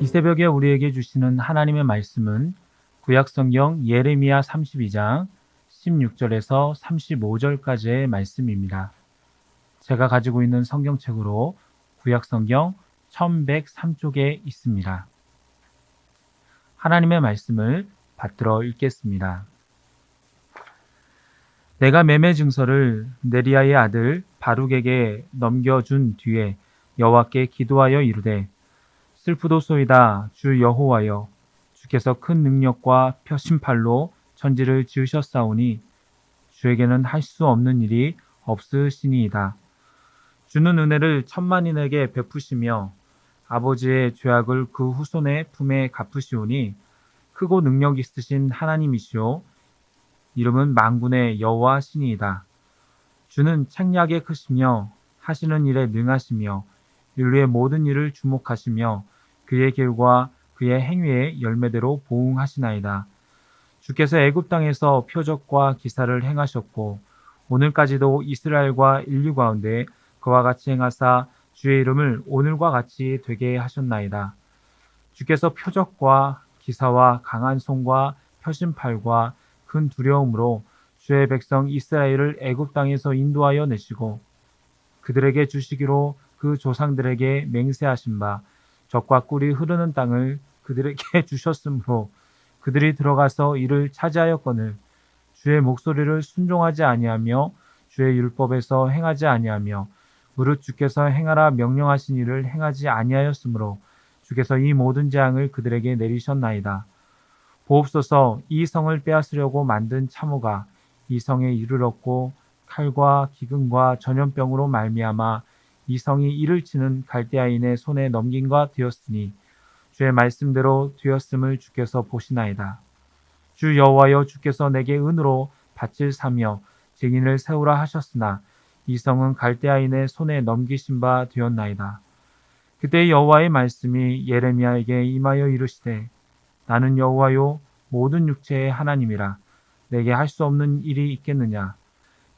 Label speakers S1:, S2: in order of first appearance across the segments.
S1: 이 새벽에 우리에게 주시는 하나님의 말씀은 구약성경 예레미야 32장 16절에서 35절까지의 말씀입니다. 제가 가지고 있는 성경책으로 구약성경 1103쪽에 있습니다. 하나님의 말씀을 받들어 읽겠습니다. 내가 매매 증서를 네리야의 아들 바룩에게 넘겨준 뒤에 여호와께 기도하여 이르되 슬프도소이다 주 여호와여, 주께서 큰 능력과 펴신팔로 천지를 지으셨사오니 주에게는 할 수 없는 일이 없으시니이다. 주는 은혜를 천만인에게 베푸시며 아버지의 죄악을 그 후손의 품에 갚으시오니 크고 능력 있으신 하나님이시오 이름은 만군의 여호와시니이다. 주는 책략에 크시며 하시는 일에 능하시며 인류의 모든 일을 주목하시며 그의 길과 그의 행위의 열매대로 보응하시나이다. 주께서 애굽 땅에서 표적과 기사를 행하셨고 오늘까지도 이스라엘과 인류 가운데 그와 같이 행하사 주의 이름을 오늘과 같이 되게 하셨나이다. 주께서 표적과 기사와 강한 손과 펴신 팔과 큰 두려움으로 주의 백성 이스라엘을 애굽 땅에서 인도하여 내시고 그들에게 주시기로 그 조상들에게 맹세하신 바 젖과 꿀이 흐르는 땅을 그들에게 주셨으므로 그들이 들어가서 이를 차지하였거늘 주의 목소리를 순종하지 아니하며 주의 율법에서 행하지 아니하며 무릇 주께서 행하라 명령하신 일을 행하지 아니하였으므로 주께서 이 모든 재앙을 그들에게 내리셨나이다. 보옵소서, 이 성을 빼앗으려고 만든 참호가 이 성에 이르렀고 칼과 기근과 전염병으로 말미암아 이 성이 이를 치는 갈대아인의 손에 넘긴과 되었으니 주의 말씀대로 되었음을 주께서 보시나이다. 주 여호와여, 주께서 내게 은으로 밭을 사며 증인을 세우라 하셨으나 이 성은 갈대아인의 손에 넘기신 바 되었나이다. 그때 여호와의 말씀이 예레미야에게 임하여 이르시되 나는 여호와요 모든 육체의 하나님이라 내게 할 수 없는 일이 있겠느냐.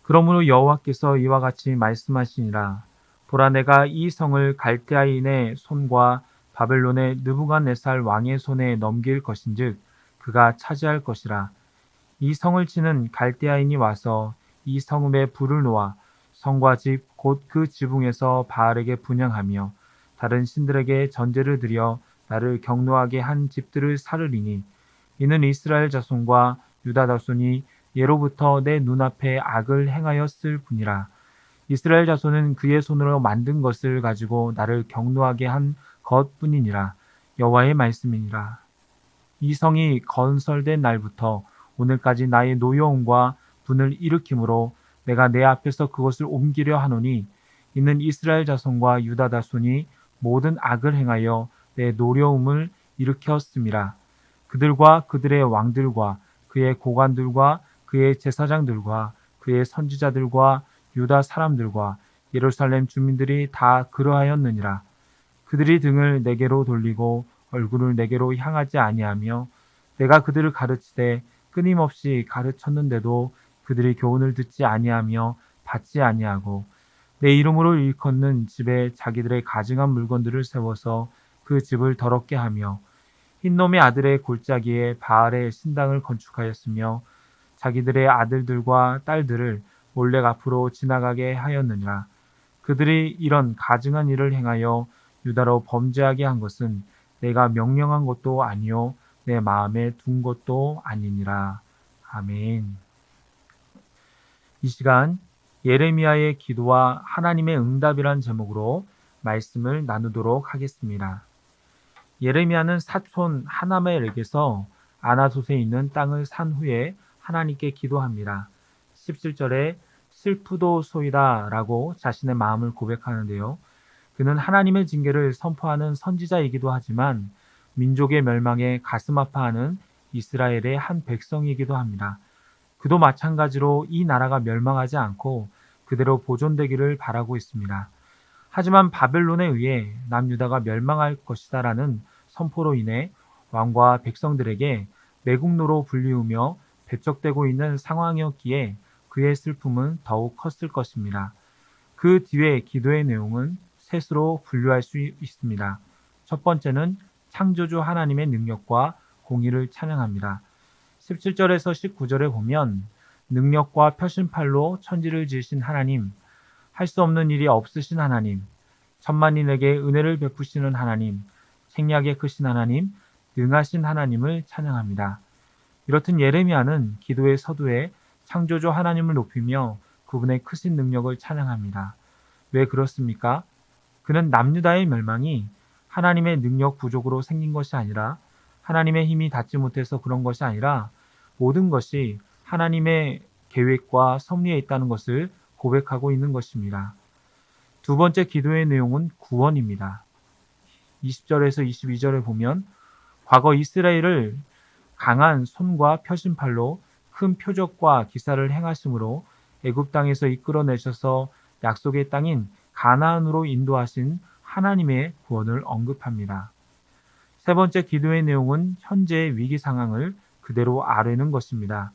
S1: 그러므로 여호와께서 이와 같이 말씀하시니라. 보라, 내가 이 성을 갈대아인의 손과 바벨론의 느부갓네살 왕의 손에 넘길 것인즉 그가 차지할 것이라. 이 성을 치는 갈대아인이 와서 이 성읍에 불을 놓아 성과 집 곧 그 지붕에서 바알에게 분향하며 다른 신들에게 전제를 드려 나를 경노하게 한 집들을 사르리니 이는 이스라엘 자손과 유다 자손이 예로부터 내 눈앞에 악을 행하였을 뿐이라. 이스라엘 자손은 그의 손으로 만든 것을 가지고 나를 경노하게 한 것뿐이니라. 여호와의 말씀이니라. 이 성이 건설된 날부터 오늘까지 나의 노여움과 분을 일으킴으로 내가 내 앞에서 그것을 옮기려 하노니 이는 이스라엘 자손과 유다 자손이 모든 악을 행하여 내 노려움을 일으켰음이라. 그들과 그들의 왕들과 그의 고관들과 그의 제사장들과 그의 선지자들과 유다 사람들과 예루살렘 주민들이 다 그러하였느니라. 그들이 등을 내게로 돌리고 얼굴을 내게로 향하지 아니하며 내가 그들을 가르치되 끊임없이 가르쳤는데도 그들이 교훈을 듣지 아니하며 받지 아니하고 내 이름으로 일컫는 집에 자기들의 가증한 물건들을 세워서 그 집을 더럽게 하며 흰놈의 아들의 골짜기에 바알의 신당을 건축하였으며 자기들의 아들들과 딸들을 몰래 앞으로 지나가게 하였느니라. 그들이 이런 가증한 일을 행하여 유다로 범죄하게 한 것은 내가 명령한 것도 아니요 내 마음에 둔 것도 아니니라. 아멘. 이 시간 예레미야의 기도와 하나님의 응답이란 제목으로 말씀을 나누도록 하겠습니다. 예레미야는 사촌 하나멜에게서 아나솥에 있는 땅을 산 후에 하나님께 기도합니다. 17절에 슬프도소이다 라고 자신의 마음을 고백하는데요. 그는 하나님의 징계를 선포하는 선지자이기도 하지만 민족의 멸망에 가슴 아파하는 이스라엘의 한 백성이기도 합니다. 그도 마찬가지로 이 나라가 멸망하지 않고 그대로 보존되기를 바라고 있습니다. 하지만 바벨론에 의해 남유다가 멸망할 것이다라는 선포로 인해 왕과 백성들에게 매국노로 불리우며 배척되고 있는 상황이었기에 그의 슬픔은 더욱 컸을 것입니다. 그 뒤에 기도의 내용은 셋으로 분류할 수 있습니다. 첫 번째는 창조주 하나님의 능력과 공의를 찬양합니다. 17절에서 19절에 보면 능력과 표심팔로 천지를 지으신 하나님, 할 수 없는 일이 없으신 하나님, 천만인에게 은혜를 베푸시는 하나님, 생략에 크신 하나님, 능하신 하나님을 찬양합니다. 이렇듯 예레미야는 기도의 서두에 창조주 하나님을 높이며 그분의 크신 능력을 찬양합니다. 왜 그렇습니까? 그는 남유다의 멸망이 하나님의 능력 부족으로 생긴 것이 아니라 하나님의 힘이 닿지 못해서 그런 것이 아니라 모든 것이 하나님의 계획과 섭리에 있다는 것을 고백하고 있는 것입니다. 두 번째 기도의 내용은 구원입니다. 20절에서 22절에 보면 과거 이스라엘을 강한 손과 표심팔로 큰 표적과 기사를 행하심으로 애굽 땅에서 이끌어내셔서 약속의 땅인 가나안으로 인도하신 하나님의 구원을 언급합니다. 세 번째 기도의 내용은 현재의 위기 상황을 그대로 아뢰는 것입니다.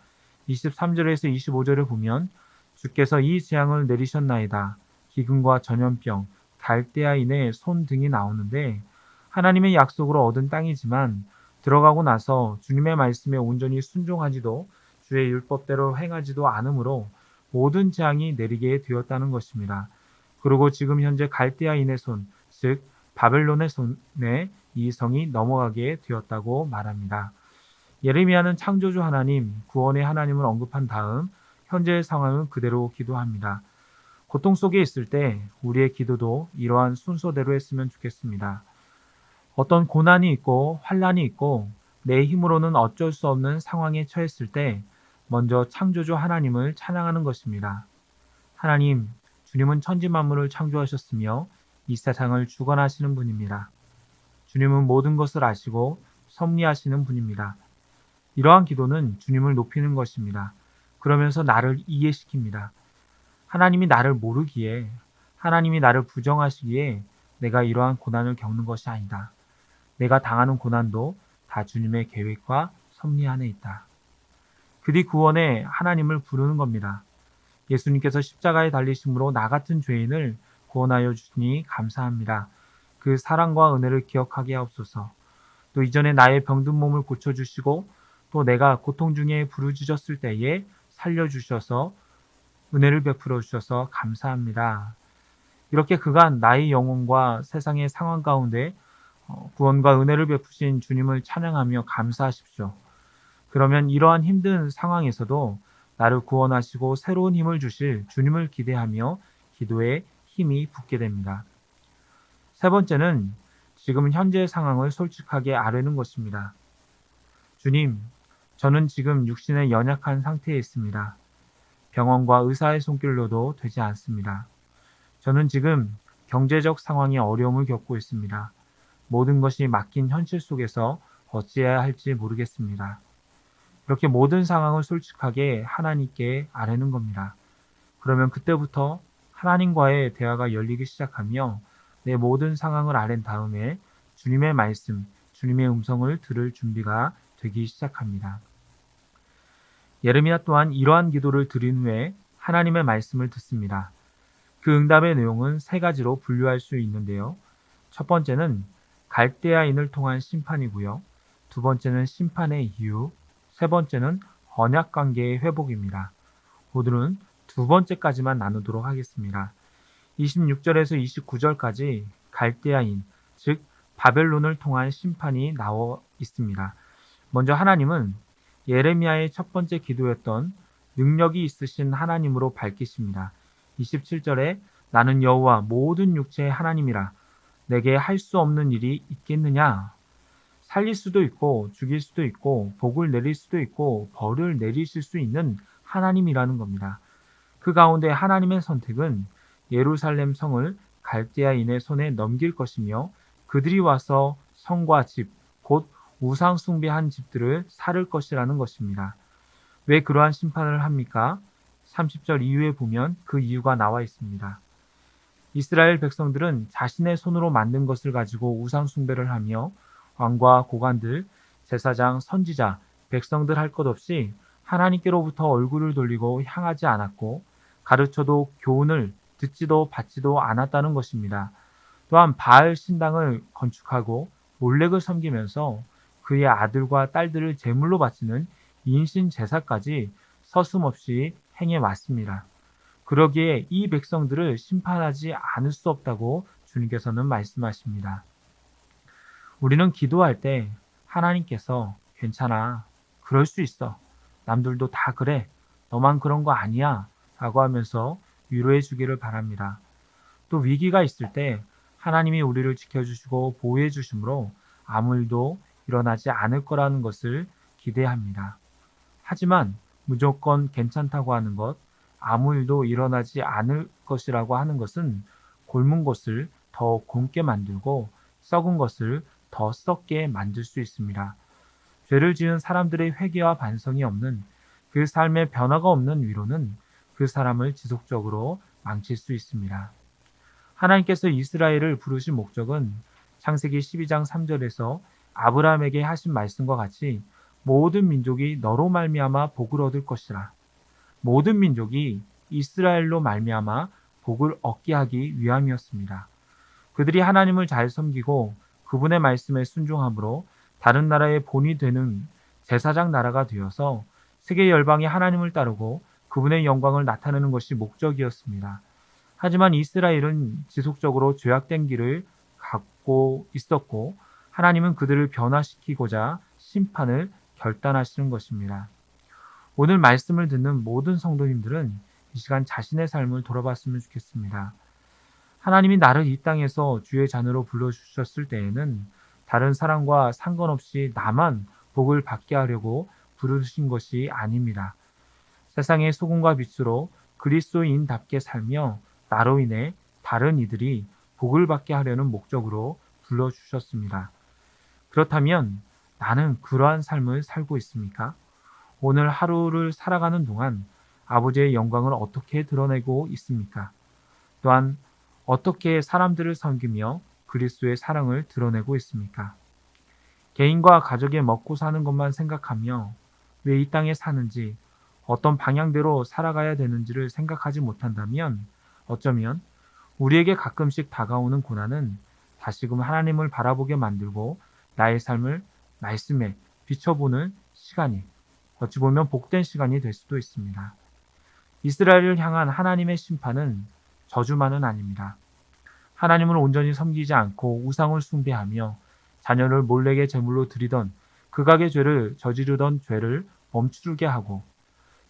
S1: 23절에서 25절을 보면 주께서 이 재앙을 내리셨나이다. 기근과 전염병, 갈대아인의 손 등이 나오는데 하나님의 약속으로 얻은 땅이지만 들어가고 나서 주님의 말씀에 온전히 순종하지도 주의 율법대로 행하지도 않으므로 모든 재앙이 내리게 되었다는 것입니다. 그리고 지금 현재 갈대아인의 손, 즉 바벨론의 손에 이 성이 넘어가게 되었다고 말합니다. 예레미야는 창조주 하나님, 구원의 하나님을 언급한 다음 현재의 상황은 그대로 기도합니다. 고통 속에 있을 때 우리의 기도도 이러한 순서대로 했으면 좋겠습니다. 어떤 고난이 있고 환란이 있고 내 힘으로는 어쩔 수 없는 상황에 처했을 때 먼저 창조주 하나님을 찬양하는 것입니다. 하나님, 주님은 천지 만물을 창조하셨으며 이 세상을 주관하시는 분입니다. 주님은 모든 것을 아시고 섭리하시는 분입니다. 이러한 기도는 주님을 높이는 것입니다. 그러면서 나를 이해시킵니다. 하나님이 나를 모르기에, 하나님이 나를 부정하시기에 내가 이러한 고난을 겪는 것이 아니다. 내가 당하는 고난도 다 주님의 계획과 섭리 안에 있다. 그 뒤 구원에 하나님을 부르는 겁니다. 예수님께서 십자가에 달리심으로 나 같은 죄인을 구원하여 주시니 감사합니다. 그 사랑과 은혜를 기억하게 하옵소서. 또 이전에 나의 병든 몸을 고쳐주시고 또 내가 고통 중에 부르짖었을 때에 살려주셔서 은혜를 베풀어 주셔서 감사합니다. 이렇게 그간 나의 영혼과 세상의 상황 가운데 구원과 은혜를 베푸신 주님을 찬양하며 감사하십시오. 그러면 이러한 힘든 상황에서도 나를 구원하시고 새로운 힘을 주실 주님을 기대하며 기도에 힘이 붙게 됩니다. 세 번째는 지금 현재의 상황을 솔직하게 아뢰는 것입니다. 주님, 저는 지금 육신의 연약한 상태에 있습니다. 병원과 의사의 손길로도 되지 않습니다. 저는 지금 경제적 상황이 어려움을 겪고 있습니다. 모든 것이 맡긴 현실 속에서 어찌해야 할지 모르겠습니다. 이렇게 모든 상황을 솔직하게 하나님께 아뢰는 겁니다. 그러면 그때부터 하나님과의 대화가 열리기 시작하며 내 모든 상황을 아랜 다음에 주님의 말씀, 주님의 음성을 들을 준비가 되기 시작합니다. 예레미야 또한 이러한 기도를 드린 후에 하나님의 말씀을 듣습니다. 그 응답의 내용은 세 가지로 분류할 수 있는데요. 첫 번째는 갈대아인을 통한 심판이고요. 두 번째는 심판의 이유, 세 번째는 언약 관계의 회복입니다. 오늘은 두 번째까지만 나누도록 하겠습니다. 26절에서 29절까지 갈대아인, 즉 바벨론을 통한 심판이 나와 있습니다. 먼저 하나님은 예레미야의 첫 번째 기도였던 능력이 있으신 하나님으로 밝히십니다. 27절에 나는 여호와 모든 육체의 하나님이라 내게 할 수 없는 일이 있겠느냐? 살릴 수도 있고 죽일 수도 있고 복을 내릴 수도 있고 벌을 내리실 수 있는 하나님이라는 겁니다. 그 가운데 하나님의 선택은 예루살렘 성을 갈대아인의 손에 넘길 것이며 그들이 와서 성과 집, 곧 우상 숭배한 집들을 살을 것이라는 것입니다. 왜 그러한 심판을 합니까? 30절 이후에 보면 그 이유가 나와 있습니다. 이스라엘 백성들은 자신의 손으로 만든 것을 가지고 우상 숭배를 하며 왕과 고관들, 제사장, 선지자, 백성들 할 것 없이 하나님께로부터 얼굴을 돌리고 향하지 않았고 가르쳐도 교훈을 듣지도 받지도 않았다는 것입니다. 또한 바알 신당을 건축하고 몰렉을 섬기면서 그의 아들과 딸들을 제물로 바치는 인신 제사까지 서슴없이 행해 왔습니다. 그러기에 이 백성들을 심판하지 않을 수 없다고 주님께서는 말씀하십니다. 우리는 기도할 때 하나님께서 괜찮아, 그럴 수 있어, 남들도 다 그래, 너만 그런 거 아니야 라고 하면서 위로해 주기를 바랍니다. 또 위기가 있을 때 하나님이 우리를 지켜주시고 보호해 주심으로 아무 일도 일어나지 않을 거라는 것을 기대합니다. 하지만 무조건 괜찮다고 하는 것, 아무 일도 일어나지 않을 것이라고 하는 것은 곪은 것을 더 곪게 만들고 썩은 것을 더 썩게 만들 수 있습니다. 죄를 지은 사람들의 회개와 반성이 없는, 그 삶의 변화가 없는 위로는 그 사람을 지속적으로 망칠 수 있습니다. 하나님께서 이스라엘을 부르신 목적은 창세기 12장 3절에서 아브라함에게 하신 말씀과 같이 모든 민족이 너로 말미암아 복을 얻을 것이라. 모든 민족이 이스라엘로 말미암아 복을 얻게 하기 위함이었습니다. 그들이 하나님을 잘 섬기고 그분의 말씀에 순종함으로 다른 나라의 본이 되는 제사장 나라가 되어서 세계 열방이 하나님을 따르고 그분의 영광을 나타내는 것이 목적이었습니다. 하지만 이스라엘은 지속적으로 죄악된 길을 갖고 있었고 하나님은 그들을 변화시키고자 심판을 결단하시는 것입니다. 오늘 말씀을 듣는 모든 성도님들은 이 시간 자신의 삶을 돌아봤으면 좋겠습니다. 하나님이 나를 이 땅에서 주의 자녀로 불러주셨을 때에는 다른 사람과 상관없이 나만 복을 받게 하려고 부르신 것이 아닙니다. 세상의 소금과 빛으로 그리스도인답게 살며 나로 인해 다른 이들이 복을 받게 하려는 목적으로 불러주셨습니다. 그렇다면 나는 그러한 삶을 살고 있습니까? 오늘 하루를 살아가는 동안 아버지의 영광을 어떻게 드러내고 있습니까? 또한 어떻게 사람들을 섬기며 그리스도의 사랑을 드러내고 있습니까? 개인과 가족의 먹고 사는 것만 생각하며 왜 이 땅에 사는지, 어떤 방향대로 살아가야 되는지를 생각하지 못한다면 어쩌면 우리에게 가끔씩 다가오는 고난은 다시금 하나님을 바라보게 만들고 나의 삶을 말씀에 비춰보는 시간이, 어찌 보면 복된 시간이 될 수도 있습니다. 이스라엘을 향한 하나님의 심판은 저주만은 아닙니다. 하나님을 온전히 섬기지 않고 우상을 숭배하며 자녀를 몰렉의 제물로 드리던 극악의 죄를 저지르던 죄를 멈추게 하고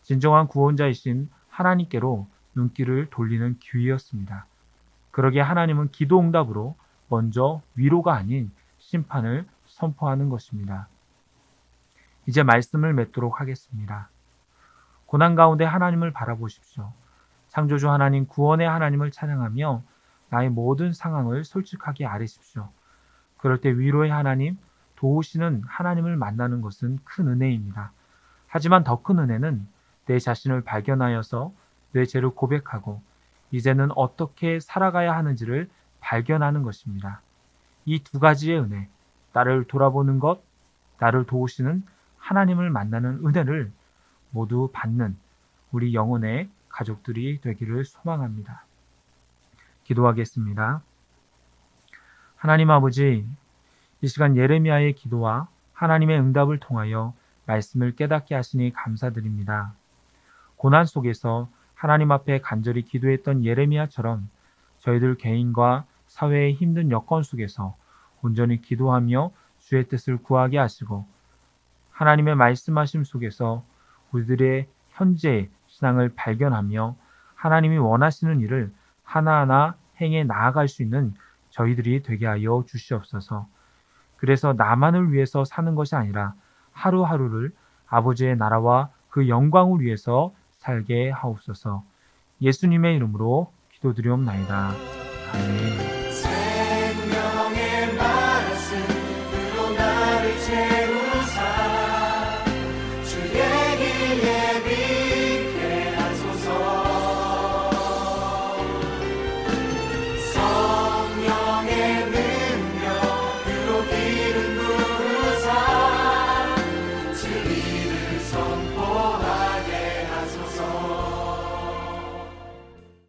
S1: 진정한 구원자이신 하나님께로 눈길을 돌리는 기회였습니다. 그러기에 하나님은 기도 응답으로 먼저 위로가 아닌 심판을 선포하는 것입니다. 이제 말씀을 맺도록 하겠습니다. 고난 가운데 하나님을 바라보십시오. 창조주 하나님, 구원의 하나님을 찬양하며 나의 모든 상황을 솔직하게 아뢰십시오. 그럴 때 위로의 하나님, 도우시는 하나님을 만나는 것은 큰 은혜입니다. 하지만 더 큰 은혜는 내 자신을 발견하여서 내 죄를 고백하고 이제는 어떻게 살아가야 하는지를 발견하는 것입니다. 이 두 가지의 은혜, 나를 돌아보는 것, 나를 도우시는 하나님을 만나는 은혜를 모두 받는 우리 영혼의 가족들이 되기를 소망합니다. 기도하겠습니다. 하나님 아버지, 이 시간 예레미야의 기도와 하나님의 응답을 통하여 말씀을 깨닫게 하시니 감사드립니다. 고난 속에서 하나님 앞에 간절히 기도했던 예레미야처럼 저희들 개인과 사회의 힘든 여건 속에서 온전히 기도하며 주의 뜻을 구하게 하시고 하나님의 말씀하심 속에서 우리들의 현재의 신앙을 발견하며 하나님이 원하시는 일을 하나하나 행해 나아갈 수 있는 저희들이 되게 하여 주시옵소서. 그래서 나만을 위해서 사는 것이 아니라 하루하루를 아버지의 나라와 그 영광을 위해서 살게 하옵소서. 예수님의 이름으로 기도드리옵나이다. 아멘.